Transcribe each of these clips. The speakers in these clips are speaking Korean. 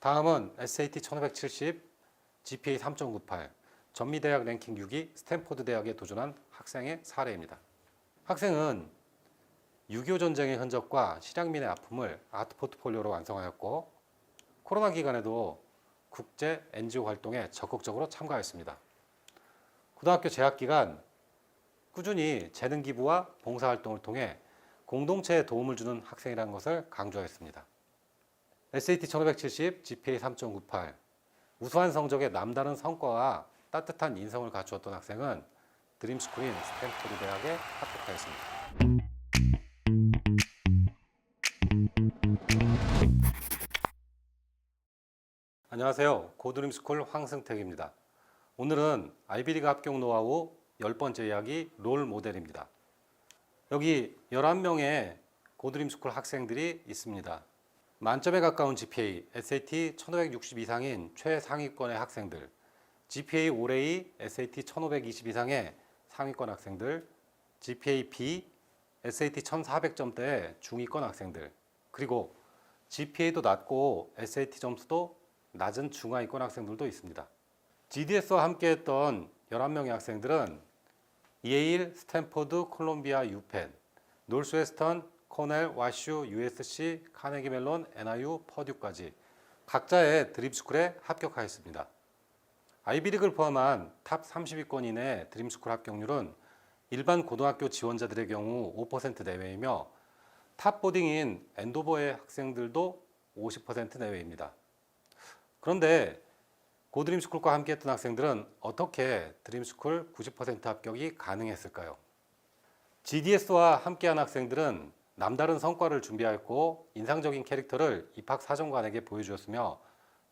다음은 SAT 1570, GPA 3.98, 전미대학 랭킹 6위 스탠포드 대학에 도전한 학생의 사례입니다. 학생은 6.25 전쟁의 흔적과 실향민의 아픔을 아트 포트폴리오로 완성하였고, 코로나 기간에도 국제 NGO 활동에 적극적으로 참가했습니다. 고등학교 재학 기간 꾸준히 재능 기부와 봉사활동을 통해 공동체에 도움을 주는 학생이라는 것을 강조했습니다. SAT 1570, GPA 3.98, 우수한 성적에 남다른 성과와 따뜻한 인성을 갖추었던 학생은 드림스쿨인 스탠포드 대학에 합격하였습니다. 안녕하세요. 고드림스쿨 황승택입니다. 오늘은 아이비리그 합격 노하우 10번째 이야기 롤 모델입니다. 여기 11명의 고드림스쿨 학생들이 있습니다. 만점에 가까운 GPA, SAT 1560 이상인 최상위권의 학생들, GPA 올해의 SAT 1520 이상의 상위권 학생들, GPA B, SAT 1400점대의 중위권 학생들, 그리고 GPA도 낮고 SAT 점수도 낮은 중하위권 학생들도 있습니다. GDS와 함께했던 11명의 학생들은 예일, 스탠포드, 콜롬비아, 유펜, 노스웨스턴, 코넬, 와슈, USC, 카네기 멜론, NIU, 퍼듀까지 각자의 드림스쿨에 합격하였습니다. 아이비리그를 포함한 탑 30위권 이내 드림스쿨 합격률은 일반 고등학교 지원자들의 경우 5% 내외이며 탑보딩인 엔도버의 학생들도 50% 내외입니다. 그런데 고드림스쿨과 함께했던 학생들은 어떻게 드림스쿨 90% 합격이 가능했을까요? GDS와 함께한 학생들은 남다른 성과를 준비하였고 인상적인 캐릭터를 입학사정관에게 보여주었으며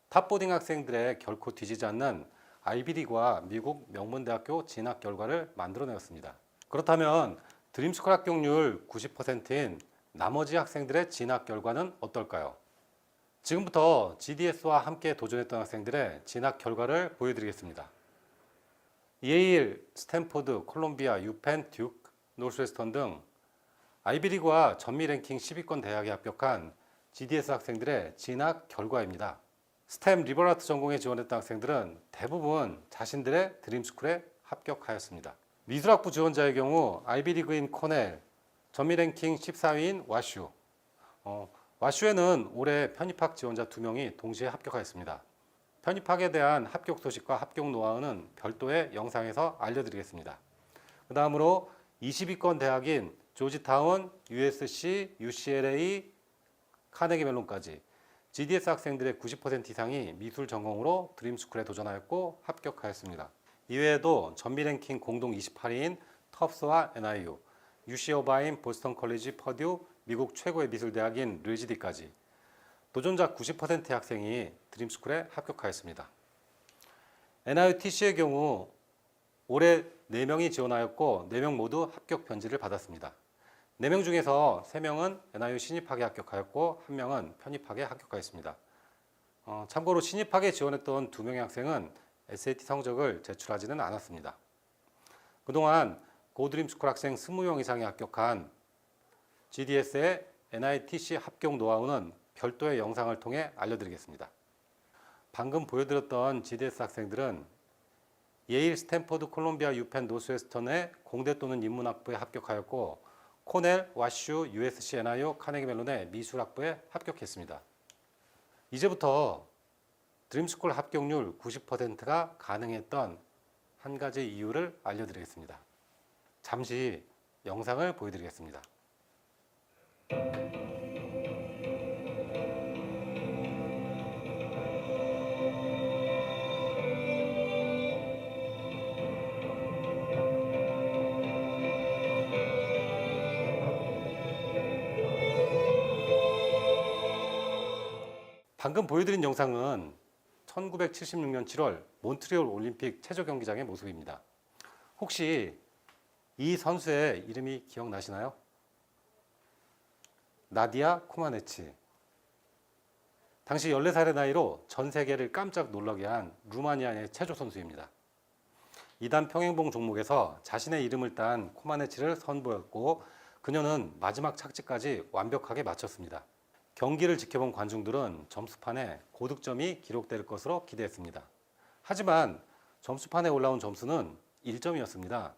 탑보딩 학생들의 결코 뒤지지 않는 아이비리그와 미국 명문대학교 진학 결과를 만들어내었습니다. 그렇다면 드림스쿨 합격률 90%인 나머지 학생들의 진학 결과는 어떨까요? 지금부터 GDS와 함께 도전했던 학생들의 진학 결과를 보여드리겠습니다. 예일, 스탠포드, 콜롬비아, 유펜, 듀크, 노스웨스턴 등 아이비리그와 전미 랭킹 10위권 대학에 합격한 GDS 학생들의 진학 결과입니다. 스템 리버럴 아트 전공에 지원했던 학생들은 대부분 자신들의 드림스쿨에 합격하였습니다. 미술학부 지원자의 경우 아이비리그인 코넬, 전미 랭킹 14위인 와슈, 와슈에는 올해 편입학 지원자 2명이 동시에 합격하였습니다. 편입학에 대한 합격 소식과 합격 노하우는 별도의 영상에서 알려드리겠습니다. 그 다음으로 20위권 대학인 조지타운, USC, UCLA, 카네기 멜론까지 GDS 학생들의 90% 이상이 미술 전공으로 드림스쿨에 도전하였고 합격하였습니다. 이외에도 전미 랭킹 공동 28위인 터프스와 NIU, UC 어바인, 보스턴 컬리지, 퍼듀, 미국 최고의 미술대학인 르지디까지 도전자 90%의 학생이 드림스쿨에 합격하였습니다. NIUTC의 경우 올해 4명이 지원하였고 4명 모두 합격 편지를 받았습니다. 4명 중에서 3명은 NIU 신입학에 합격하였고 1명은 편입학에 합격하였습니다. 참고로 신입학에 지원했던 2명의 학생은 SAT 성적을 제출하지는 않았습니다. 그동안 고드림스쿨 학생 20명 이상이 합격한 GDS의 NITC 합격 노하우는 별도의 영상을 통해 알려드리겠습니다. 방금 보여드렸던 GDS 학생들은 예일, 스탠포드, 콜롬비아, 유펜, 노스웨스턴의 공대 또는 인문학부에 합격하였고 코넬, 와슈, USC, NIU, 카네기 멜론의 미술학부에 합격했습니다. 이제부터 드림스쿨 합격률 90%가 가능했던 한 가지 이유를 알려드리겠습니다. 잠시 영상을 보여드리겠습니다. 방금 보여드린 영상은 1976년 7월 몬트리올 올림픽 체조 경기장의 모습입니다. 혹시 이 선수의 이름이 기억나시나요? 나디아 코마네치. 당시 14살의 나이로 전 세계를 깜짝 놀라게 한 루마니아의 체조 선수입니다. 2단 평행봉 종목에서 자신의 이름을 딴 코마네치를 선보였고 그녀는 마지막 착지까지 완벽하게 마쳤습니다. 경기를 지켜본 관중들은 점수판에 고득점이 기록될 것으로 기대했습니다. 하지만 점수판에 올라온 점수는 1점이었습니다.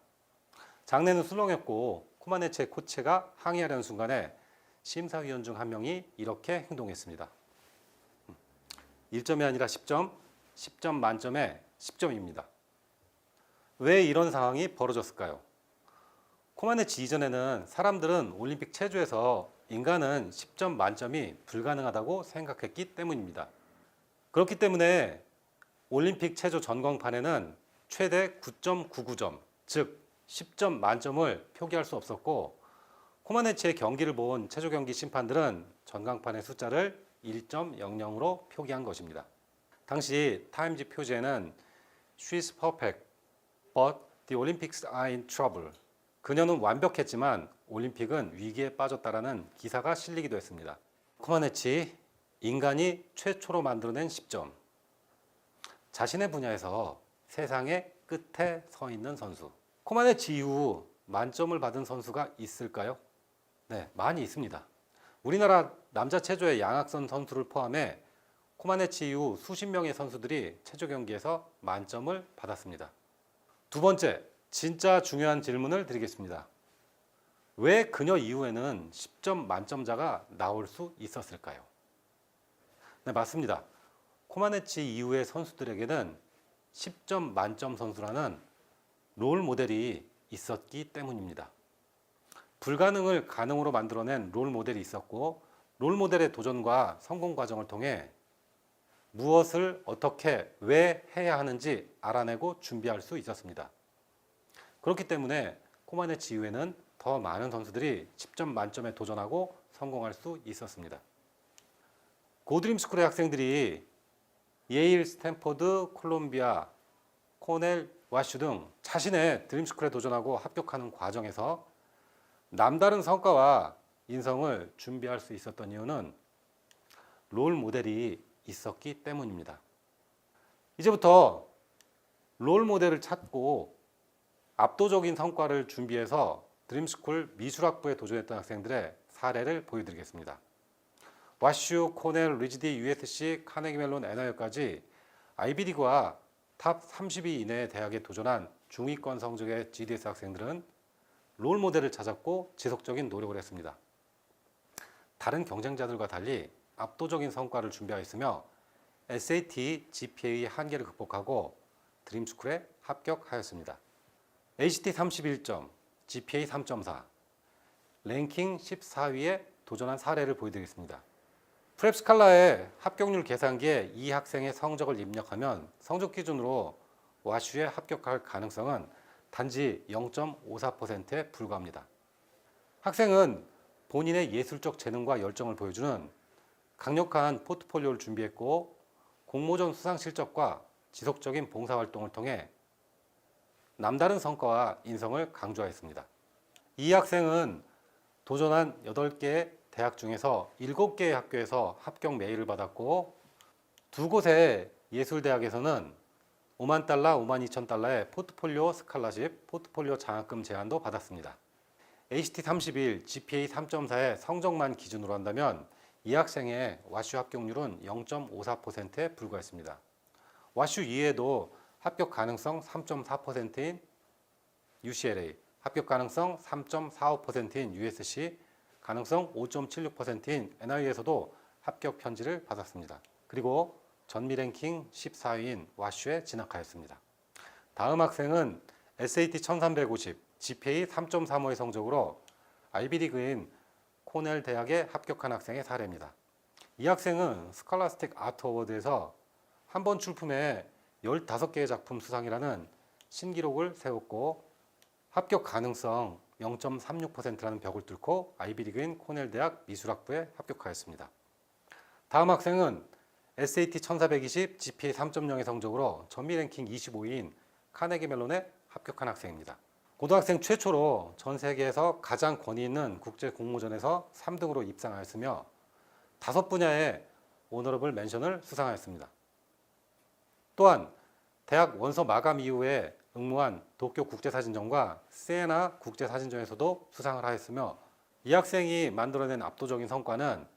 장내는 술렁였고 코마네치의 코치가 항의하려는 순간에 심사위원 중 한 명이 이렇게 행동했습니다. 1점이 아니라 10점, 10점 만점에 10점입니다. 왜 이런 상황이 벌어졌을까요? 코마네치 이전에는 사람들은 올림픽 체조에서 인간은 10점 만점이 불가능하다고 생각했기 때문입니다. 그렇기 때문에 올림픽 체조 전광판에는 최대 9.99점, 즉 10점 만점을 표기할 수 없었고, 코마네치의 경기를 본 체조 경기 심판들은 전광판의 숫자를 1.00으로 표기한 것입니다. 당시 타임지 표지에는 She's perfect, but the Olympics are in trouble. 그녀는 완벽했지만 올림픽은 위기에 빠졌다라는 기사가 실리기도 했습니다. 코마네치, 인간이 최초로 만들어낸 10점. 자신의 분야에서 세상의 끝에 서 있는 선수. 코마네치 이후 만점을 받은 선수가 있을까요? 네, 많이 있습니다. 우리나라 남자 체조의 양학선 선수를 포함해 코마네치 이후 수십 명의 선수들이 체조 경기에서 만점을 받았습니다. 두 번째, 진짜 중요한 질문을 드리겠습니다. 왜 그녀 이후에는 10점 만점자가 나올 수 있었을까요? 네, 맞습니다. 코마네치 이후의 선수들에게는 10점 만점 선수라는 롤 모델이 있었기 때문입니다. 불가능을 가능으로 만들어낸 롤 모델이 있었고, 롤 모델의 도전과 성공 과정을 통해 무엇을 어떻게 왜 해야 하는지 알아내고 준비할 수 있었습니다. 그렇기 때문에 코마네치 이후에는 더 많은 선수들이 10점 만점에 도전하고 성공할 수 있었습니다. 고드림스쿨의 학생들이 예일, 스탠퍼드, 콜롬비아, 코넬, 와슈 등 자신의 드림스쿨에 도전하고 합격하는 과정에서 남다른 성과와 인성을 준비할 수 있었던 이유는 롤 모델이 있었기 때문입니다. 이제부터 롤 모델을 찾고 압도적인 성과를 준비해서 드림스쿨 미술학부에 도전했던 학생들의 사례를 보여드리겠습니다. 와슈, 코넬, 리지디, USC, 카네기 멜론, NYU까지 아이비리그와 탑 30위 이내의 대학에 도전한 중위권 성적의 GDS 학생들은 롤 모델을 찾았고 지속적인 노력을 했습니다. 다른 경쟁자들과 달리 압도적인 성과를 준비하였으며 SAT, GPA의 한계를 극복하고 드림스쿨에 합격하였습니다. ACT 31점, GPA 3.4, 랭킹 14위에 도전한 사례를 보여드리겠습니다. 프랩스칼라의 합격률 계산기에 이 학생의 성적을 입력하면 성적 기준으로 와슈에 합격할 가능성은 단지 0.54%에 불과합니다. 학생은 본인의 예술적 재능과 열정을 보여주는 강력한 포트폴리오를 준비했고, 공모전 수상 실적과 지속적인 봉사활동을 통해 남다른 성과와 인성을 강조하였습니다. 이 학생은 도전한 8개의 대학 중에서 7개의 학교에서 합격 메일을 받았고, 2곳의 예술대학에서는 5만 달러, 5만 2천 달러의 포트폴리오 스칼라십, 포트폴리오 장학금 제안도 받았습니다. ACT 31, GPA 3.4의 성적만 기준으로 한다면 이 학생의 와슈 합격률은 0.54%에 불과했습니다. 와슈 이외에도 합격 가능성 3.4%인 UCLA, 합격 가능성 3.45%인 USC, 가능성 5.76%인 NIU에서도 합격 편지를 받았습니다. 그리고 전미 랭킹 14위인 와슈에 진학하였습니다. 다음 학생은 SAT 1350, GPA 3.35의 성적으로 아이비리그인 코넬 대학에 합격한 학생의 사례입니다. 이 학생은 스칼라스틱 아트 어워드에서 한 번 출품에 15개의 작품 수상이라는 신기록을 세웠고, 합격 가능성 0.36%라는 벽을 뚫고 아이비리그인 코넬 대학 미술학부에 합격하였습니다. 다음 학생은 SAT 1420, GPA 3.0의 성적으로 전미 랭킹 25위인 카네기 멜론에 합격한 학생입니다. 고등학생 최초로 전 세계에서 가장 권위 있는 국제 공모전에서 3등으로 입상하였으며 5분야의 오너러블 멘션을 수상하였습니다. 또한 대학 원서 마감 이후에 응모한 도쿄 국제사진전과 시에나 국제사진전에서도 수상을 하였으며, 이 학생이 만들어낸 압도적인 성과는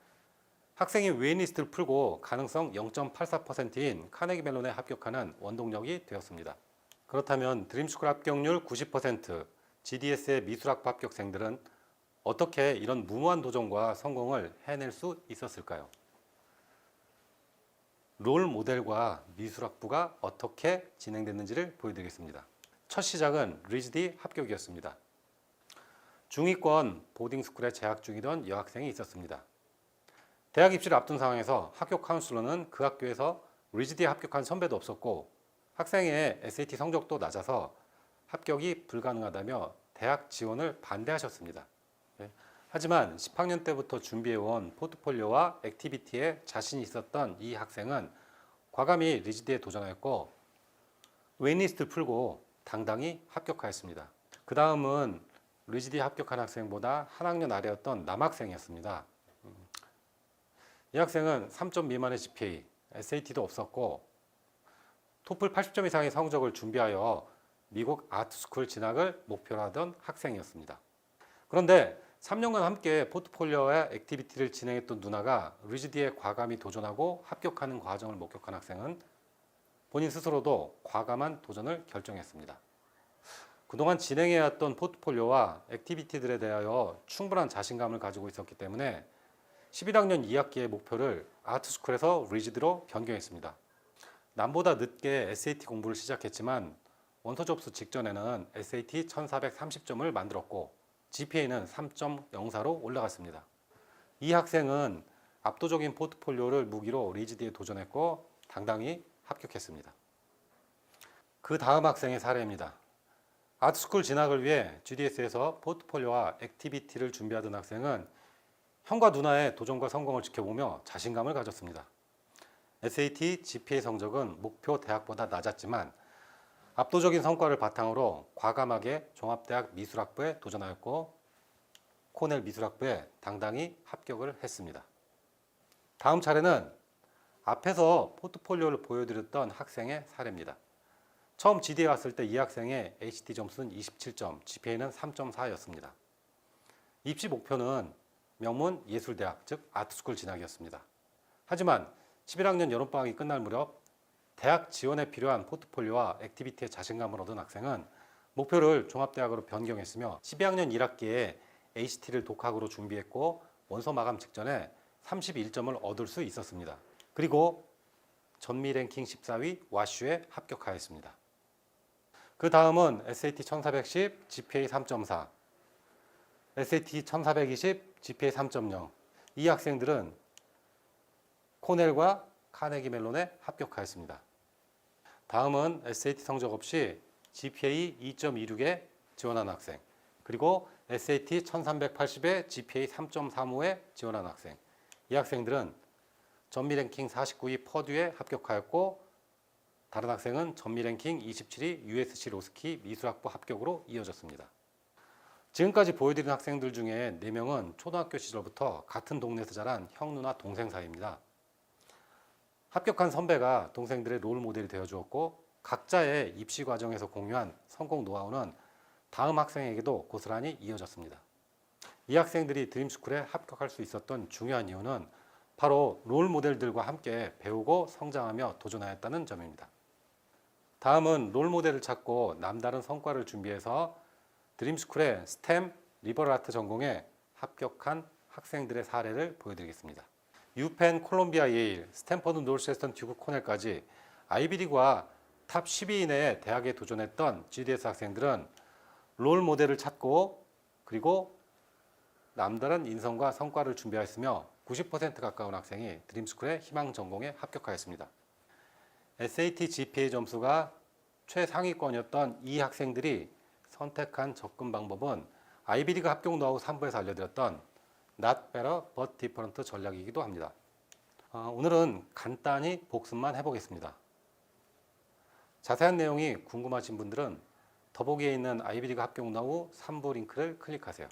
학생이 웨이트리스트를 풀고 가능성 0.84%인 카네기 멜론에 합격하는 원동력이 되었습니다. 그렇다면 드림스쿨 합격률 90%, GDS의 미술학부 합격생들은 어떻게 이런 무모한 도전과 성공을 해낼 수 있었을까요? 롤 모델과 미술학부가 어떻게 진행됐는지를 보여드리겠습니다. 첫 시작은 리즈디 합격이었습니다. 중위권 보딩스쿨에 재학 중이던 여학생이 있었습니다. 대학 입시를 앞둔 상황에서 학교 카운슬러는 그 학교에서 리즈디에 합격한 선배도 없었고 학생의 SAT 성적도 낮아서 합격이 불가능하다며 대학 지원을 반대하셨습니다. 하지만 10학년 때부터 준비해온 포트폴리오와 액티비티에 자신이 있었던 이 학생은 과감히 리즈디에 도전하였고 웨이트리스트를 풀고 당당히 합격하였습니다. 그 다음은 리즈디에 합격한 학생보다 한 학년 아래였던 남학생이었습니다. 이 학생은 3점 미만의 GPA, SAT도 없었고 토플 80점 이상의 성적을 준비하여 미국 아트스쿨 진학을 목표로 하던 학생이었습니다. 그런데 3년간 함께 포트폴리오와 액티비티를 진행했던 누나가 리즈디에 과감히 도전하고 합격하는 과정을 목격한 학생은 본인 스스로도 과감한 도전을 결정했습니다. 그동안 진행해왔던 포트폴리오와 액티비티들에 대하여 충분한 자신감을 가지고 있었기 때문에 11학년 2학기의 목표를 아트스쿨에서 리즈디로 변경했습니다. 남보다 늦게 SAT 공부를 시작했지만 원서 접수 직전에는 SAT 1430점을 만들었고 GPA는 3.04로 올라갔습니다. 이 학생은 압도적인 포트폴리오를 무기로 리즈디에 도전했고 당당히 합격했습니다. 그 다음 학생의 사례입니다. 아트스쿨 진학을 위해 GDS에서 포트폴리오와 액티비티를 준비하던 학생은 형과 누나의 도전과 성공을 지켜보며 자신감을 가졌습니다. SAT, GPA 성적은 목표 대학보다 낮았지만 압도적인 성과를 바탕으로 과감하게 종합대학 미술학부에 도전하였고 코넬 미술학부에 당당히 합격을 했습니다. 다음 차례는 앞에서 포트폴리오를 보여드렸던 학생의 사례입니다. 처음 GD에 왔을 때 이 학생의 HT 점수는 27점, GPA는 3.4였습니다. 입시 목표는 명문 예술대학, 즉 아트스쿨 진학이었습니다. 하지만 11학년 여름방학이 끝날 무렵 대학 지원에 필요한 포트폴리오와 액티비티에 자신감을 얻은 학생은 목표를 종합대학으로 변경했으며 12학년 1학기에 HT를 독학으로 준비했고 원서 마감 직전에 31점을 얻을 수 있었습니다. 그리고 전미 랭킹 14위 와슈에 합격하였습니다. 그 다음은 SAT 1410, GPA 3.4, SAT 1420, GPA 3.0. 이 학생들은 코넬과 카네기 멜론에 합격하였습니다. 다음은 SAT 성적 없이 GPA 2.26에 지원한 학생, 그리고 SAT 1380에 GPA 3.35에 지원한 학생. 이 학생들은 전미 랭킹 49위 퍼듀에 합격하였고 다른 학생은 전미 랭킹 27위 USC 로스키 미술학부 합격으로 이어졌습니다. 지금까지 보여드린 학생들 중에 4명은 초등학교 시절부터 같은 동네에서 자란 형, 누나, 동생 사이입니다. 합격한 선배가 동생들의 롤 모델이 되어주었고 각자의 입시 과정에서 공유한 성공 노하우는 다음 학생에게도 고스란히 이어졌습니다. 이 학생들이 드림스쿨에 합격할 수 있었던 중요한 이유는 바로 롤 모델들과 함께 배우고 성장하며 도전하였다는 점입니다. 다음은 롤 모델을 찾고 남다른 성과를 준비해서 드림스쿨의 스템, 리버럴 아트 전공에 합격한 학생들의 사례를 보여드리겠습니다. 유펜, 콜롬비아, 예일, 스탠퍼드, 노스웨스턴, 듀크, 코넬까지 아이비리그와 탑 10위 이내의 대학에 도전했던 GDS 학생들은 롤 모델을 찾고 그리고 남다른 인성과 성과를 준비하였으며 90% 가까운 학생이 드림스쿨의 희망 전공에 합격하였습니다. SAT GPA 점수가 최상위권이었던 이 학생들이 선택한 접근 방법은 아이비리그 합격 노하우 3부에서 알려드렸던 Not better but different 전략이기도 합니다. 오늘은 간단히 복습만 해보겠습니다. 자세한 내용이 궁금하신 분들은 더보기에 있는 아이비리그 합격 노하우 3부 링크를 클릭하세요.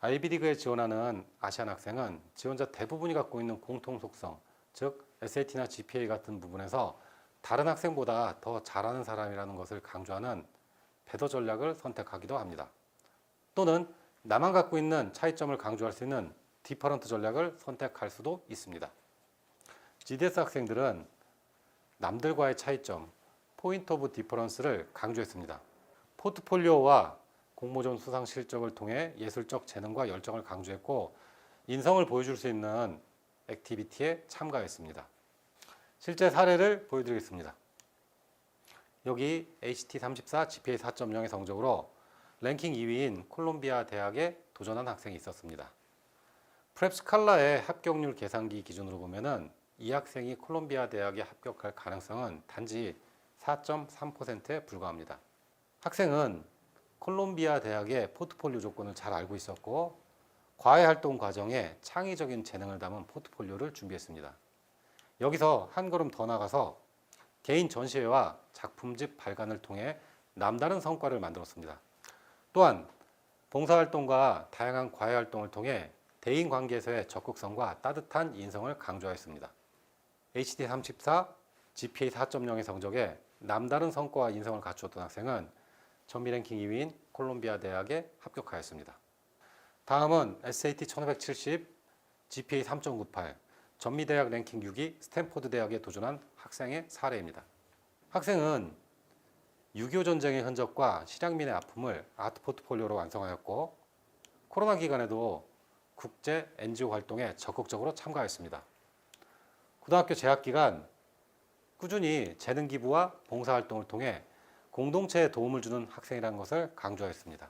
아이비리그에 지원하는 아시안 학생은 지원자 대부분이 갖고 있는 공통 속성, 즉 SAT나 GPA 같은 부분에서 다른 학생보다 더 잘하는 사람이라는 것을 강조하는 배더 전략을 선택하기도 합니다. 또는 나만 갖고 있는 차이점을 강조할 수 있는 디퍼런트 전략을 선택할 수도 있습니다. GDS 학생들은 남들과의 차이점, 포인트 오브 디퍼런스를 강조했습니다. 포트폴리오와 공모전 수상 실적을 통해 예술적 재능과 열정을 강조했고 인성을 보여줄 수 있는 액티비티에 참가했습니다. 실제 사례를 보여드리겠습니다. 여기 HT34 GPA 4.0의 성적으로 랭킹 2위인 콜롬비아 대학에 도전한 학생이 있었습니다. 프랩스칼라의 합격률 계산기 기준으로 보면은 이 학생이 콜롬비아 대학에 합격할 가능성은 단지 4.3%에 불과합니다. 학생은 콜롬비아 대학의 포트폴리오 조건을 잘 알고 있었고 과외 활동 과정에 창의적인 재능을 담은 포트폴리오를 준비했습니다. 여기서 한 걸음 더 나가서 개인 전시회와 작품집 발간을 통해 남다른 성과를 만들었습니다. 또한 봉사활동과 다양한 과외활동을 통해 대인관계에서의 적극성과 따뜻한 인성을 강조하였습니다. HT34 GPA 4.0의 성적에 남다른 성과와 인성을 갖추었던 학생은 전미 랭킹 2위인 콜롬비아 대학에 합격하였습니다. 다음은 SAT 1570 GPA 3.98 전미 대학 랭킹 6위 스탠포드 대학에 도전한 학생의 사례입니다. 학생은 6.25 전쟁의 흔적과 실향민의 아픔을 아트 포트폴리오로 완성하였고 코로나 기간에도 국제 NGO 활동에 적극적으로 참가했습니다. 고등학교 재학 기간 꾸준히 재능 기부와 봉사활동을 통해 공동체에 도움을 주는 학생이라는 것을 강조했습니다.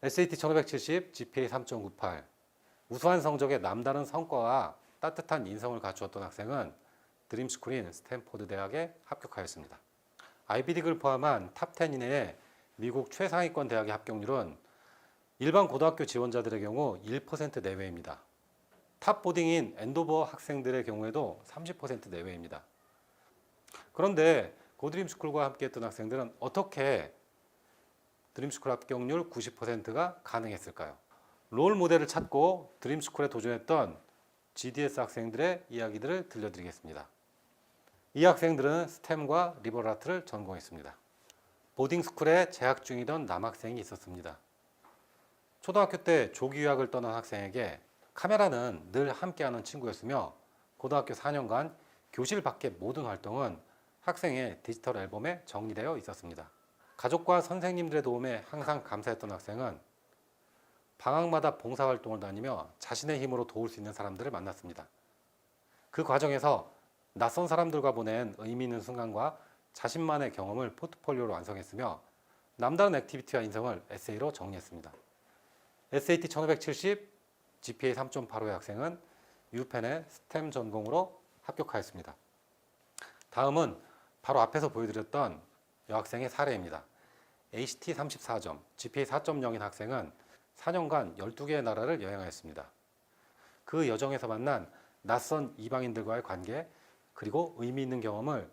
SAT 1570 GPA 3.98 우수한 성적에 남다른 성과와 따뜻한 인성을 갖추었던 학생은 드림스쿨인 스탠포드 대학에 합격하였습니다. 아이비리그를 포함한 탑10 이내의 미국 최상위권 대학의 합격률은 일반 고등학교 지원자들의 경우 1% 내외입니다. 탑 보딩인 엔도버 학생들의 경우에도 30% 내외입니다. 그런데 고드림스쿨과 함께했던 학생들은 어떻게 드림스쿨 합격률 90%가 가능했을까요? 롤 모델을 찾고 드림스쿨에 도전했던 GDS 학생들의 이야기들을 들려드리겠습니다. 이 학생들은 스템과 리버럴 아트를 전공했습니다. 보딩스쿨에 재학 중이던 남학생이 있었습니다. 초등학교 때 조기 유학을 떠난 학생에게 카메라는 늘 함께하는 친구였으며 고등학교 4년간 교실 밖의 모든 활동은 학생의 디지털 앨범에 정리되어 있었습니다. 가족과 선생님들의 도움에 항상 감사했던 학생은 방학마다 봉사활동을 다니며 자신의 힘으로 도울 수 있는 사람들을 만났습니다. 그 과정에서 낯선 사람들과 보낸 의미 있는 순간과 자신만의 경험을 포트폴리오로 완성했으며 남다른 액티비티와 인성을 에세이로 정리했습니다. SAT 1570 GPA 3.85의 학생은 유펜의 스템 전공으로 합격하였습니다. 다음은 바로 앞에서 보여드렸던 여학생의 사례입니다. HT 34점, GPA 4.0인 학생은 4년간 12개의 나라를 여행하였습니다. 그 여정에서 만난 낯선 이방인들과의 관계, 그리고 의미 있는 경험을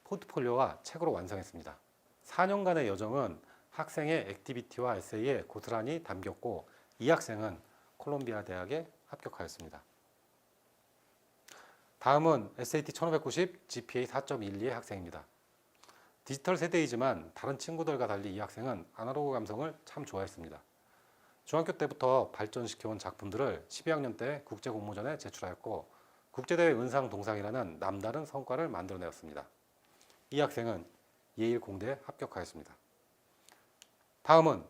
포트폴리오와 책으로 완성했습니다. 4년간의 여정은 학생의 액티비티와 에세이에 고스란히 담겼고 이 학생은 콜롬비아 대학에 합격하였습니다. 다음은 SAT 1590 GPA 4.12의 학생입니다. 디지털 세대이지만 다른 친구들과 달리 이 학생은 아날로그 감성을 참 좋아했습니다. 중학교 때부터 발전시켜온 작품들을 12학년 때 국제공모전에 제출하였고 국제대회 은상 동상이라는 남다른 성과를 만들어내었습니다. 이 학생은 예일 공대에 합격하였습니다. 다음은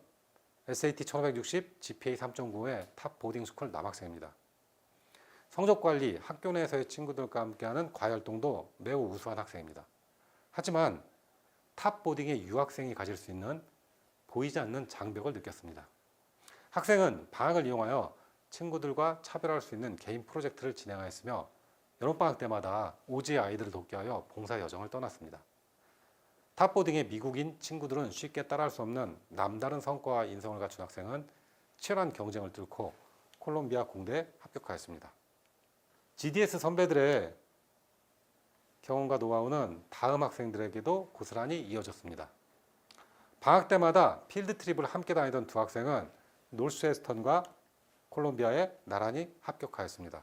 SAT 1560 GPA 3.95의 탑 보딩스쿨 남학생입니다. 성적관리, 학교 내에서의 친구들과 함께하는 과외활동도 매우 우수한 학생입니다. 하지만 탑 보딩의 유학생이 가질 수 있는 보이지 않는 장벽을 느꼈습니다. 학생은 방학을 이용하여 친구들과 차별할 수 있는 개인 프로젝트를 진행하였으며 여름방학 때마다 오지의 아이들을 돕기 위하여 봉사 여정을 떠났습니다. 탑보딩의 미국인 친구들은 쉽게 따라할 수 없는 남다른 성과와 인성을 갖춘 학생은 치열한 경쟁을 뚫고 콜롬비아 공대에 합격하였습니다. GDS 선배들의 경험과 노하우는 다음 학생들에게도 고스란히 이어졌습니다. 방학 때마다 필드 트립을 함께 다니던 두 학생은 노스웨스턴과 콜롬비아에 나란히 합격하였습니다.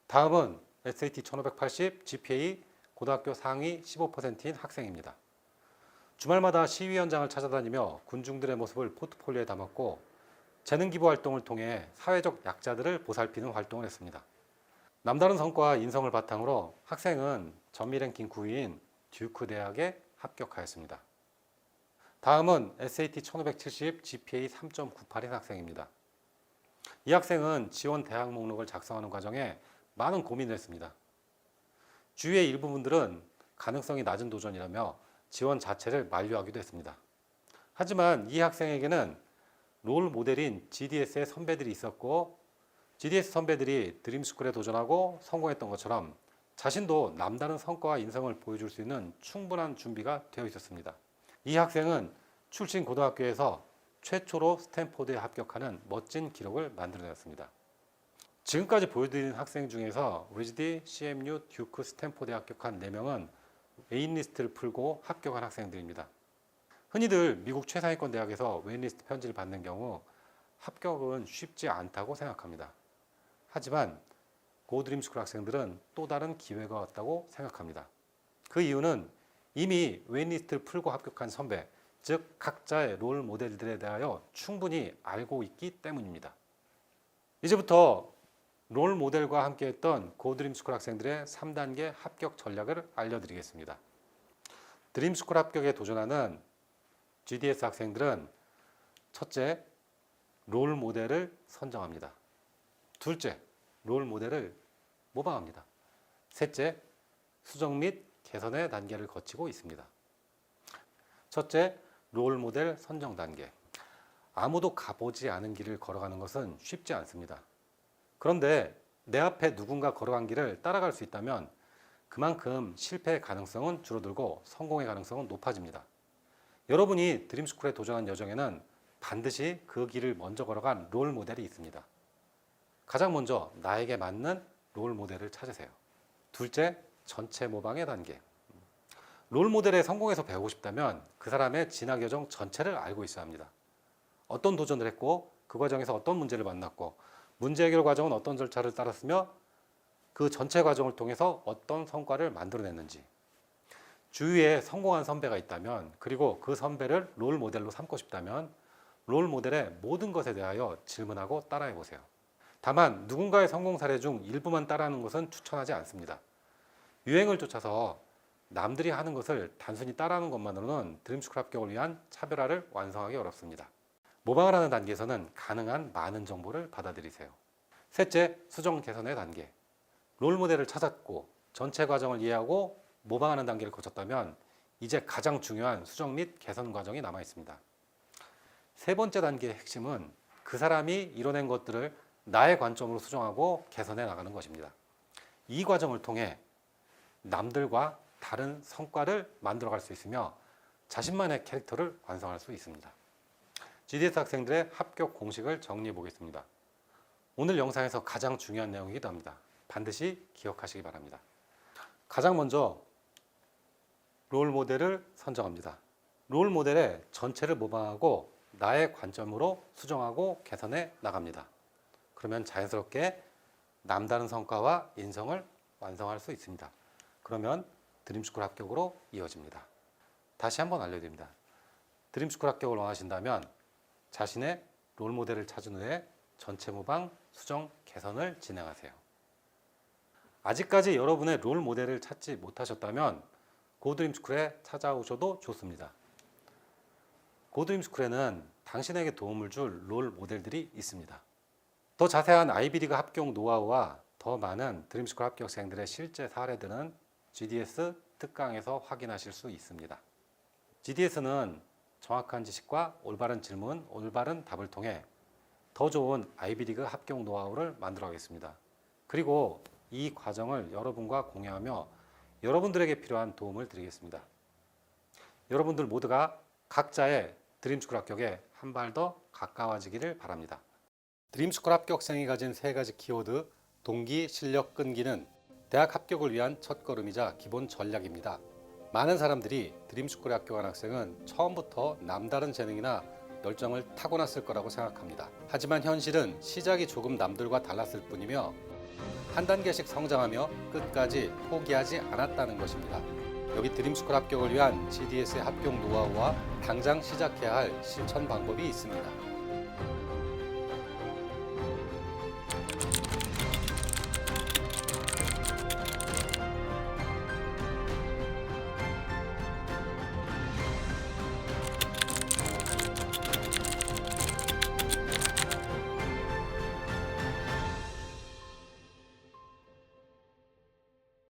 다음은 SAT 1580 GPA 고등학교 상위 15%인 학생입니다. 주말마다 시위 현장을 찾아다니며 군중들의 모습을 포트폴리오에 담았고 재능 기부 활동을 통해 사회적 약자들을 보살피는 활동을 했습니다. 남다른 성과와 인성을 바탕으로 학생은 전미 랭킹 9위인 듀크 대학에 합격하였습니다. 다음은 SAT 1570, GPA 3.98인 학생입니다. 이 학생은 지원 대학 목록을 작성하는 과정에 많은 고민을 했습니다. 주위의 일부 분들은 가능성이 낮은 도전이라며 지원 자체를 만류하기도 했습니다. 하지만 이 학생에게는 롤 모델인 GDS의 선배들이 있었고, GDS 선배들이 드림스쿨에 도전하고 성공했던 것처럼 자신도 남다른 성과와 인성을 보여줄 수 있는 충분한 준비가 되어 있었습니다. 이 학생은 출신 고등학교에서 최초로 스탠포드에 합격하는 멋진 기록을 만들어냈습니다. 지금까지 보여드린 학생 중에서 리즈디, CMU, 듀크, 스탠포드에 합격한 4명은 웨이트리스트를 풀고 합격한 학생들입니다. 흔히들 미국 최상위권 대학에서 웨이트리스트 편지를 받는 경우 합격은 쉽지 않다고 생각합니다. 하지만 고드림스쿨 학생들은 또 다른 기회가 왔다고 생각합니다. 그 이유는 이미 웨이트리스트를 풀고 합격한 선배, 즉 각자의 롤 모델들에 대하여 충분히 알고 있기 때문입니다. 이제부터 롤 모델과 함께했던 고드림스쿨 학생들의 3단계 합격 전략을 알려드리겠습니다. 드림스쿨 합격에 도전하는 GDS 학생들은 첫째, 롤 모델을 선정합니다. 둘째, 롤 모델을 모방합니다. 셋째, 수정 및 개선의 단계를 거치고 있습니다. 첫째, 롤 모델 선정 단계. 아무도 가보지 않은 길을 걸어가는 것은 쉽지 않습니다. 그런데 내 앞에 누군가 걸어간 길을 따라갈 수 있다면 그만큼 실패의 가능성은 줄어들고 성공의 가능성은 높아집니다. 여러분이 드림스쿨에 도전한 여정에는 반드시 그 길을 먼저 걸어간 롤 모델이 있습니다. 가장 먼저 나에게 맞는 롤 모델을 찾으세요. 둘째, 전체 모방의 단계. 롤 모델에 성공해서 배우고 싶다면 그 사람의 진학 여정 전체를 알고 있어야 합니다. 어떤 도전을 했고 그 과정에서 어떤 문제를 만났고 문제 해결 과정은 어떤 절차를 따랐으며 그 전체 과정을 통해서 어떤 성과를 만들어냈는지, 주위에 성공한 선배가 있다면 그리고 그 선배를 롤 모델로 삼고 싶다면 롤 모델의 모든 것에 대하여 질문하고 따라해 보세요. 다만 누군가의 성공 사례 중 일부만 따라하는 것은 추천하지 않습니다. 유행을 쫓아서 남들이 하는 것을 단순히 따라하는 것만으로는 드림스쿨 합격을 위한 차별화를 완성하기 어렵습니다. 모방을 하는 단계에서는 가능한 많은 정보를 받아들이세요. 셋째, 수정 개선의 단계. 롤 모델을 찾았고 전체 과정을 이해하고 모방하는 단계를 거쳤다면 이제 가장 중요한 수정 및 개선 과정이 남아 있습니다. 세 번째 단계의 핵심은 그 사람이 이뤄낸 것들을 나의 관점으로 수정하고 개선해 나가는 것입니다. 이 과정을 통해 남들과 다른 성과를 만들어갈 수 있으며 자신만의 캐릭터를 완성할 수 있습니다. GDS 학생들의 합격 공식을 정리해 보겠습니다. 오늘 영상에서 가장 중요한 내용이기도 합니다. 반드시 기억하시기 바랍니다. 가장 먼저 롤 모델을 선정합니다. 롤 모델의 전체를 모방하고 나의 관점으로 수정하고 개선해 나갑니다. 그러면 자연스럽게 남다른 성과와 인성을 완성할 수 있습니다. 그러면 드림스쿨 합격으로 이어집니다. 다시 한번 알려드립니다. 드림스쿨 합격을 원하신다면 자신의 롤 모델을 찾은 후에 전체 모방, 수정, 개선을 진행하세요. 아직까지 여러분의 롤 모델을 찾지 못하셨다면 고드림스쿨에 찾아오셔도 좋습니다. 고드림스쿨에는 당신에게 도움을 줄 롤 모델들이 있습니다. 더 자세한 아이비리그 합격 노하우와 더 많은 드림스쿨 합격생들의 실제 사례들은 GDS 특강에서 확인하실 수 있습니다. GDS는 정확한 지식과 올바른 질문, 올바른 답을 통해 더 좋은 아이비리그 합격 노하우를 만들어가겠습니다. 그리고 이 과정을 여러분과 공유하며 여러분들에게 필요한 도움을 드리겠습니다. 여러분들 모두가 각자의 드림스쿨 합격에 한 발 더 가까워지기를 바랍니다. 드림스쿨 합격생이 가진 3가지 키워드, 동기, 실력, 끈기는 대학 합격을 위한 첫걸음이자 기본 전략입니다. 많은 사람들이 드림스쿨에 합격한 학생은 처음부터 남다른 재능이나 열정을 타고났을 거라고 생각합니다. 하지만 현실은 시작이 조금 남들과 달랐을 뿐이며 한 단계씩 성장하며 끝까지 포기하지 않았다는 것입니다. 여기 드림스쿨 합격을 위한 GDS의 합격 노하우와 당장 시작해야 할 실천 방법이 있습니다.